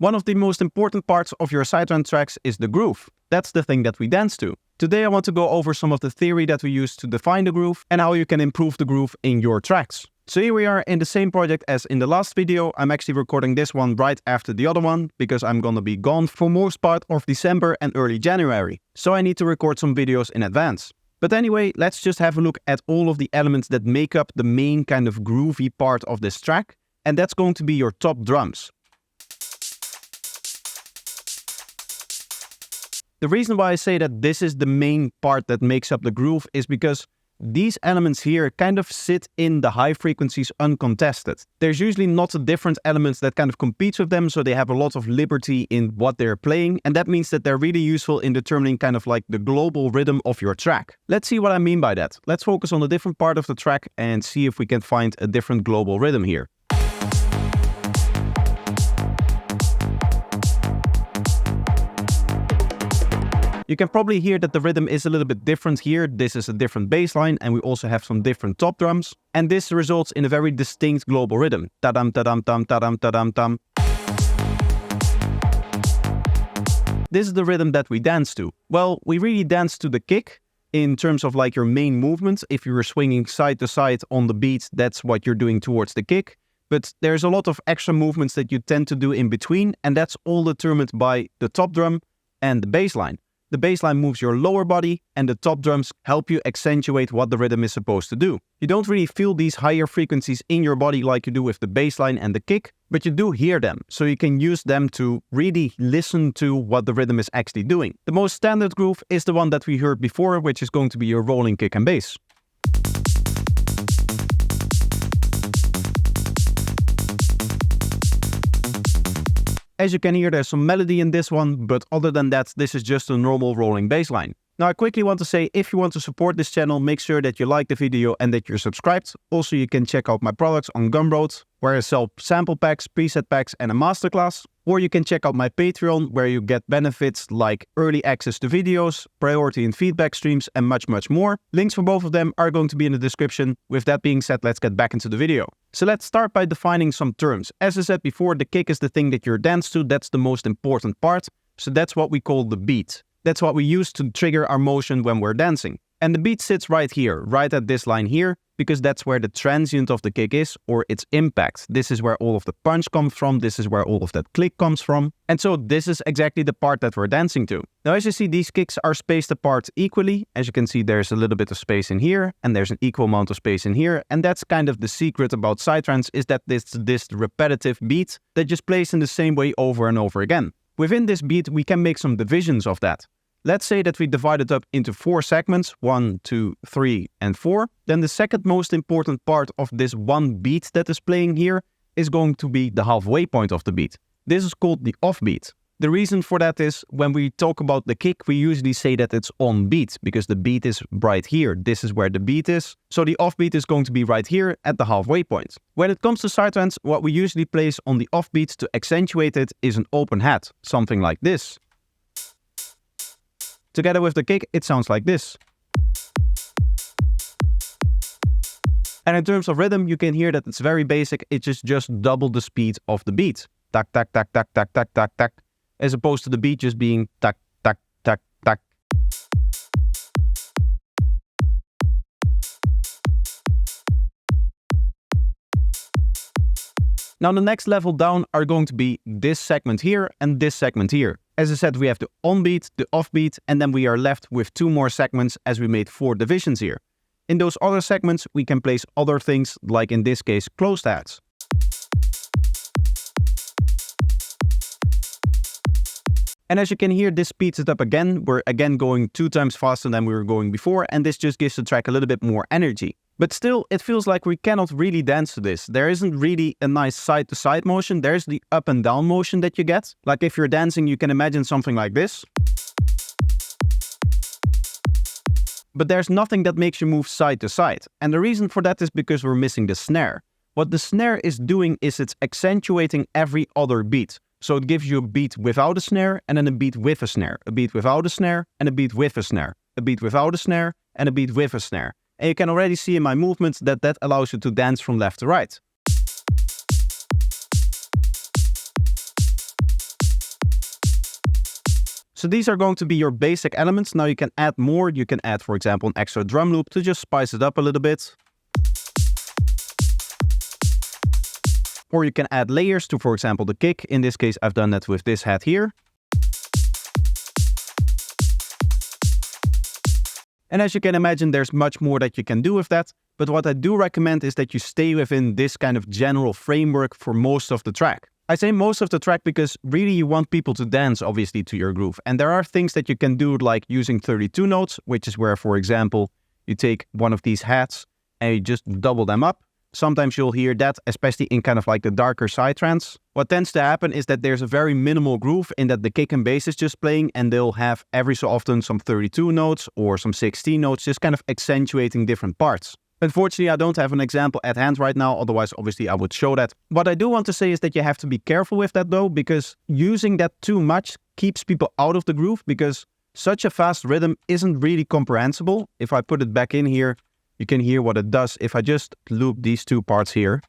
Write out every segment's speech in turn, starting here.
One of the most important parts of your Psytrance tracks is the groove. That's the thing that we dance to. Today I want to go over some of the theory that we use to define the groove and how you can improve the groove in your tracks. So here we are in the same project as in the last video. I'm actually recording this one right after the other one because I'm gonna be gone for most part of December and early January. So I need to record some videos in advance. But anyway, let's just have a look at all of the elements that make up the main kind of groovy part of this track. And that's going to be your top drums. The reason why I say that this is the main part that makes up the groove is because these elements here kind of sit in the high frequencies uncontested. There's usually not different elements that kind of compete with them, so they have a lot of liberty in what they're playing, and that means that they're really useful in determining kind of like the global rhythm of your track. Let's see what I mean by that. Let's focus on a different part of the track and see if we can find a different global rhythm here. You can probably hear that the rhythm is a little bit different here. This is a different bass line and we also have some different top drums. And this results in a very distinct global rhythm. Ta-dam, ta-dam, tam, ta-dam, ta-dam, tam. This is the rhythm that we dance to. Well, we really dance to the kick in terms of like your main movements. If you were swinging side to side on the beat, that's what you're doing towards the kick. But there's a lot of extra movements that you tend to do in between, and that's all determined by the top drum and the bass line. The bass line moves your lower body and the top drums help you accentuate what the rhythm is supposed to do. You don't really feel these higher frequencies in your body like you do with the bass line and the kick, but you do hear them, so you can use them to really listen to what the rhythm is actually doing. The most standard groove is the one that we heard before, which is going to be your rolling kick and bass. As you can hear, there's some melody in this one, but other than that, this is just a normal rolling bass line. Now I quickly want to say, if you want to support this channel, make sure that you like the video and that you're subscribed. Also, you can check out my products on Gumroad, where I sell sample packs, preset packs and a masterclass. Or you can check out my Patreon, where you get benefits like early access to videos, priority in feedback streams and much more. Links for both of them are going to be in the description. With that being said, let's get back into the video. So let's start by defining some terms. As I said before, the kick is the thing that you're dance to. That's the most important part. So that's what we call the beat. That's what we use to trigger our motion when we're dancing. And the beat sits right here, right at this line here, because that's where the transient of the kick is, or its impact. This is where all of the punch comes from, this is where all of that click comes from. And so this is exactly the part that we're dancing to. Now as you see, these kicks are spaced apart equally. As you can see, there's a little bit of space in here, and there's an equal amount of space in here. And that's kind of the secret about Psytrance, is that this repetitive beat that just plays in the same way over and over again. Within this beat, we can make some divisions of that. Let's say that we divide it up into 4 segments, 1, 2, 3, and 4. Then the second most important part of this one beat that is playing here is going to be the halfway point of the beat. This is called the offbeat. The reason for that is when we talk about the kick, we usually say that it's on beat because the beat is right here. This is where the beat is. So the offbeat is going to be right here at the halfway point. When it comes to Psytrance, what we usually place on the offbeat to accentuate it is an open hat, something like this. Together with the kick, it sounds like this. And in terms of rhythm, you can hear that it's very basic. It's just double the speed of the beat. Tak, tak, tak, tak, tak, tak, tak, tak. As opposed to the beat just being tak, tak, tak, tak. Now the next level down are going to be this segment here and this segment here. As I said, we have the on-beat, the off-beat, and then we are left with 2 more segments as we made 4 divisions here. In those other segments, we can place other things, like in this case, closed hats. And as you can hear, this speeds it up again. We're again going 2 times faster than we were going before, and this just gives the track a little bit more energy. But still, it feels like we cannot really dance to this. There isn't really a nice side-to-side motion. There's the up and down motion that you get. Like if you're dancing, you can imagine something like this. But there's nothing that makes you move side to side. And the reason for that is because we're missing the snare. What the snare is doing is it's accentuating every other beat. So it gives you a beat without a snare and then a beat with a snare. A beat without a snare and a beat with a snare. A beat without a snare and a beat with a snare. And you can already see in my movements that that allows you to dance from left to right. So these are going to be your basic elements. Now you can add more. You can add, for example, an extra drum loop to just spice it up a little bit. Or you can add layers to, for example, the kick. In this case, I've done that with this hat here. And as you can imagine, there's much more that you can do with that. But what I do recommend is that you stay within this kind of general framework for most of the track. I say most of the track because really you want people to dance, obviously, to your groove. And there are things that you can do, like using 32 notes, which is where, for example, you take one of these hats and you just double them up. Sometimes you'll hear that, especially in kind of like the darker Psytrance. What tends to happen is that there's a very minimal groove in that the kick and bass is just playing, and they'll have every so often some 32 notes or some 16 notes, just kind of accentuating different parts. Unfortunately, I don't have an example at hand right now, otherwise obviously I would show that. What I do want to say is that you have to be careful with that though, because using that too much keeps people out of the groove, because such a fast rhythm isn't really comprehensible. If I put it back in here, you can hear what it does if I just loop these two parts here.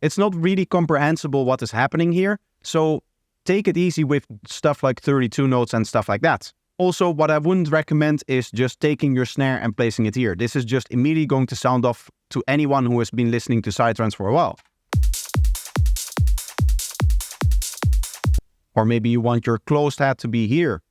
It's not really comprehensible what is happening here, so take it easy with stuff like 32 notes and stuff like that. Also, what I wouldn't recommend is just taking your snare and placing it here. This is just immediately going to sound off to anyone who has been listening to Psytrance for a while. Or maybe you want your closed hat to be here.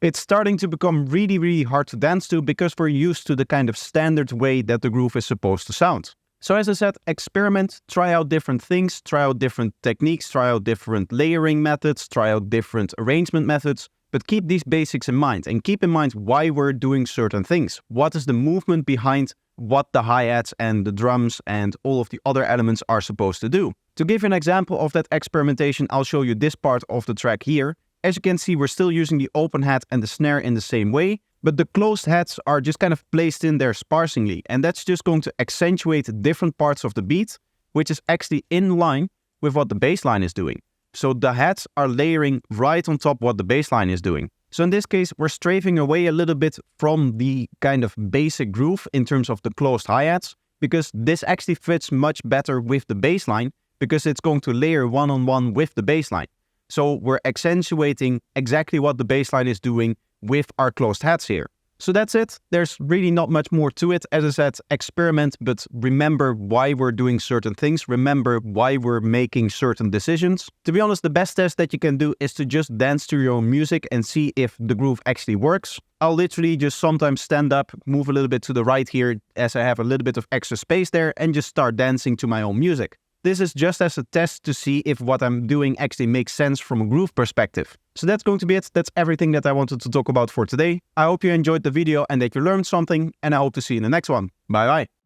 It's starting to become really hard to dance to because we're used to the kind of standard way that the groove is supposed to sound. So as I said, experiment, try out different things, try out different techniques, try out different layering methods, try out different arrangement methods, but keep these basics in mind and keep in mind why we're doing certain things. What is the movement behind what the hi-hats and the drums and all of the other elements are supposed to do? To give you an example of that experimentation, I'll show you this part of the track here. As you can see, we're still using the open hat and the snare in the same way, but the closed hats are just kind of placed in there sparsely, and that's just going to accentuate different parts of the beat, which is actually in line with what the bass line is doing. So the hats are layering right on top what the bass line is doing. So in this case, we're strafing away a little bit from the kind of basic groove in terms of the closed hi-hats, because this actually fits much better with the bass line, because it's going to layer one-on-one with the bass line. So we're accentuating exactly what the bass line is doing with our closed hats here. So that's it. There's really not much more to it. As I said, experiment, but remember why we're doing certain things. Remember why we're making certain decisions. To be honest, the best test that you can do is to just dance to your own music and see if the groove actually works. I'll literally just sometimes stand up, move a little bit to the right here as I have a little bit of extra space there, and just start dancing to my own music. This is just as a test to see if what I'm doing actually makes sense from a groove perspective. So that's going to be it. That's everything that I wanted to talk about for today. I hope you enjoyed the video and that you learned something, and I hope to see you in the next one. Bye bye.